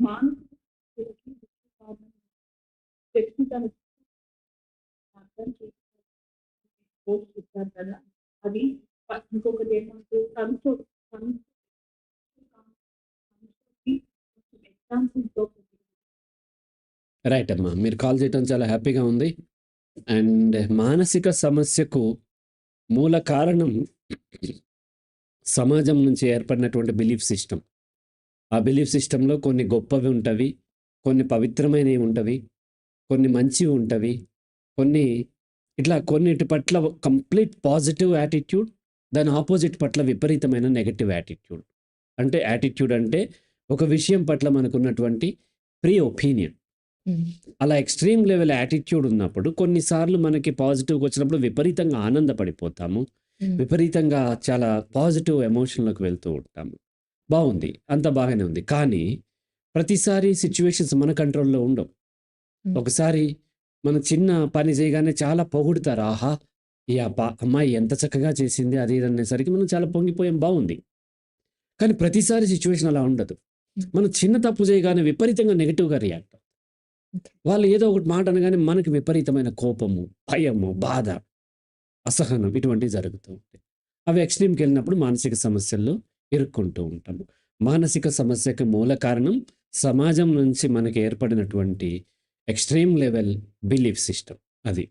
మానసిక ఒత్తిడికి ముఖ్య కారణం వ్యక్తి తన అర్థం చేసుకోవాలి. కోర్స్ చెప్పారు కదా! అది ఇంకొకటేమంటే కంట్రోల్‌కి కొంచెం ఎగ్జాంపుల్‌తో రైట్ అమ్మా. మీరు కాల్ చేయటం చాలా హ్యాపీగా ఉంది. అండ్ మానసిక సమస్యకు మూల కారణం సమాజం నుంచి ఏర్పడినటువంటి బిలీఫ్ సిస్టమ్. ఆ బిలీఫ్ సిస్టంలో కొన్ని గొప్పవి ఉంటవి, కొన్ని పవిత్రమైనవి ఉంటవి, కొన్ని మంచివి ఉంటవి, కొన్ని ఇట్లా కొన్నిటి పట్ల కంప్లీట్ పాజిటివ్ యాటిట్యూడ్, దాని ఆపోజిట్ పట్ల విపరీతమైన నెగెటివ్ యాటిట్యూడ్. అంటే యాటిట్యూడ్ అంటే ఒక విషయం పట్ల మనకున్నటువంటి ప్రీ ఒపీనియన్. అలా ఎక్స్ట్రీమ్ లెవెల్ యాటిట్యూడ్ ఉన్నప్పుడు కొన్నిసార్లు మనకి పాజిటివ్‌గా వచ్చినప్పుడు విపరీతంగా ఆనందపడిపోతాము. విపరీతంగా చాలా పాజిటివ్ ఎమోషన్‌లోకి వెళ్తూ ఉంటాము. బావుంది. అంతా బాగానే ఉంది. కానీ ప్రతిసారి సిట్యుయేషన్స్ మన కంట్రోల్‌లో ఉండవు. ఒకసారి మనం చిన్న పని చేయగానే చాలా పొగుడుతారు. ఆహా! ఈ అమ్మాయి ఎంత చక్కగా చేసింది అది ఇది అనేసరికి మనం చాలా పొంగిపోయాం, బావుంది. కానీ ప్రతిసారి సిట్యుయేషన్ అలా ఉండదు. మనం చిన్న తప్పు చేయగానే విపరీతంగా నెగెటివ్‌గా రియాక్ట్ అవుతాం. వాళ్ళు ఏదో ఒకటి మాట అనగానే మనకి విపరీతమైన కోపము, భయము, బాధ, అసహనం ఇటువంటివి జరుగుతూ ఉంటాయి. అవి ఎక్స్‌ట్రీమ్‌కి వెళ్ళినప్పుడు మానసిక సమస్యల్లో ఇరుక్కుంటూ ఉంటాము. మానసిక సమస్యకి మూల కారణం సమాజం నుంచి మనకి ఏర్పడినటువంటి ఎక్స్‌ట్రీమ్ లెవెల్ బిలీఫ్ సిస్టమ్ అది.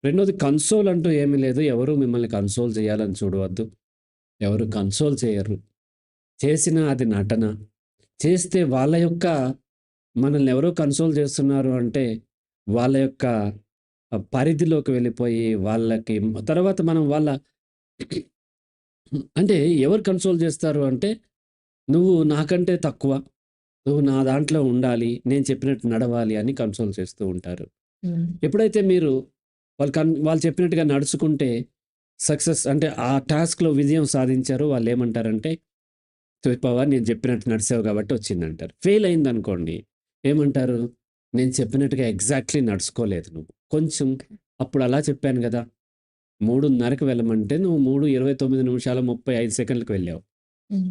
రెండోది కన్సోల్ అంటూ ఏమీ లేదు. ఎవరు మిమ్మల్ని కన్సోల్ చేయాలని చూడవద్దు. ఎవరు కన్సోల్ చేయరు. చేసినా అది నటన. చేస్తే వాళ్ళ యొక్క మనల్ని ఎవరో కన్సోల్ చేస్తున్నారు అంటే వాళ్ళ యొక్క పరిధిలోకి వెళ్ళిపోయి వాళ్ళకి తర్వాత మనం వాళ్ళ అంటే ఎవరు కన్సోల్ చేస్తారు అంటే నువ్వు నాకంటే తక్కువ, నువ్వు నా దాంట్లో ఉండాలి, నేను చెప్పినట్టు నడవాలి అని కన్సోల్ చేస్తూ ఉంటారు. ఎప్పుడైతే మీరు వాళ్ళు చెప్పినట్టుగా నడుచుకుంటే సక్సెస్ అంటే ఆ టాస్క్‌లో విజయం సాధించారు. వాళ్ళు ఏమంటారంటే చెప్పావా నేను చెప్పినట్టు నడిచావు కాబట్టి వచ్చిందంటారు. ఫెయిల్ అయిందనుకోండి ఏమంటారు? నేను చెప్పినట్టుగా ఎగ్జాక్ట్‌లీ నడుచుకోలేదు నువ్వు. కొంచెం అప్పుడు అలా చెప్పాను గదా! 3:30కి వెళ్ళమంటే నువ్వు 3:29 నిమిషాల 35 సెకండ్‌లకి వెళ్ళావు.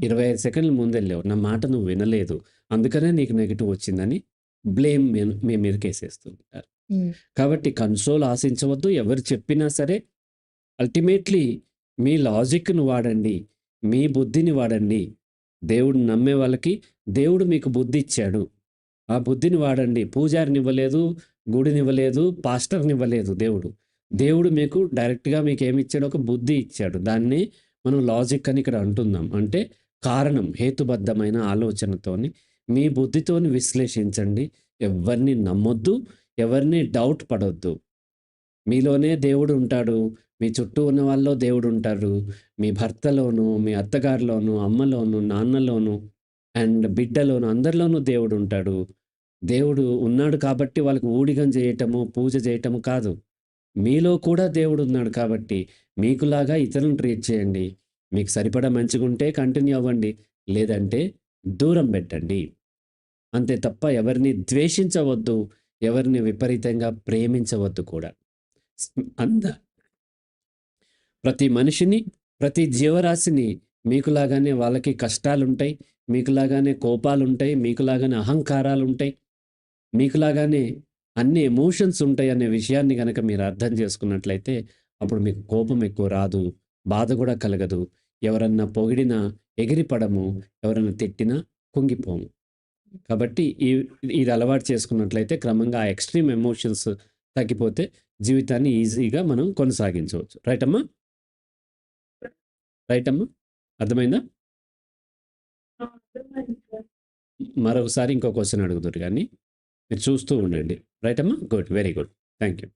25 సెకండ్‌ల ముందెళ్ళావు. నా మాట నువ్వు వినలేదు. అందుకనే నీకు నెగెటివ్ వచ్చిందని బ్లేమ్ మీ మీదకేసేస్తూ ఉంటారు. కాబట్టి కన్సోల్ ఆశించవద్దు. ఎవరు చెప్పినా సరే అల్టిమేట్‌లీ మీ లాజిక్‌ని వాడండి. మీ బుద్ధిని వాడండి. దేవుడిని నమ్మే వాళ్ళకి దేవుడు మీకు బుద్ధి ఇచ్చాడు. ఆ బుద్ధిని వాడండి. పూజారినివ్వలేదు, గుడినివ్వలేదు, పాస్టర్‌నివ్వలేదు దేవుడు. దేవుడు మీకు డైరెక్ట్‌గా మీకేమిచ్చాడు? ఒక బుద్ధి ఇచ్చాడు. దాన్ని మనం లాజిక్ అని ఇక్కడ అంటున్నాం. అంటే కారణం, హేతుబద్ధమైన ఆలోచనతోని మీ బుద్ధితోని విశ్లేషించండి. ఎవ్వరిని నమ్మొద్దు. ఎవరిని డౌట్ పడొద్దు. మీలోనే దేవుడు ఉంటాడు. మీ చుట్టూ ఉన్న వాళ్ళలో దేవుడు ఉంటారు. మీ భర్తలోను, మీ అత్తగారిలోను, అమ్మలోను, నాన్నలోను అండ్ బిడ్డలోను అందరిలోనూ దేవుడు ఉంటాడు. దేవుడు ఉన్నాడు కాబట్టి వాళ్ళకి ఊడిగం చేయటము, పూజ చేయటము కాదు. మీలో కూడా దేవుడు ఉన్నాడు కాబట్టి మీకులాగా ఇతరులను ట్రీట్ చేయండి. మీకు సరిపడా మంచిగుంటే కంటిన్యూ అవ్వండి. లేదంటే దూరం పెట్టండి. అంతే తప్ప ఎవరిని ద్వేషించవద్దు. ఎవరిని విపరీతంగా ప్రేమించవద్దు కూడా. అంద ప్రతి మనిషిని, ప్రతి జీవరాశిని మీకులాగానే వాళ్ళకి కష్టాలుంటాయి. మీకులాగానే కోపాలుంటాయి. మీకులాగానే అహంకారాలుంటాయి. మీకులాగానే అన్ని ఎమోషన్స్ ఉంటాయనే విషయాన్ని గనక మీరు అర్థం చేసుకున్నట్లయితే అప్పుడు మీకు కోపం ఎక్కువ రాదు. బాధ కూడా కలగదు. ఎవరన్నా పొగిడినా ఎగిరిపడము. ఎవరన్నా తిట్టినా కుంగిపోము. కాబట్టి ఇది అలవాటు చేసుకున్నట్లయితే క్రమంగా ఆ ఎక్స్‌ట్రీమ్ ఎమోషన్స్ తగ్గిపోతే జీవితాన్ని ఈజీగా మనం కొనసాగించవచ్చు. రైట్ అమ్మా? రైట్ అమ్మా? అర్థమైందా? అర్థమైంది సార్. మరొకసారి ఇంకో క్వెషన్ అడుగుదురు గానీ మీరు చూస్తూ ఉండండి. రైట్ అమ్మా? Good. Very good. Thank you.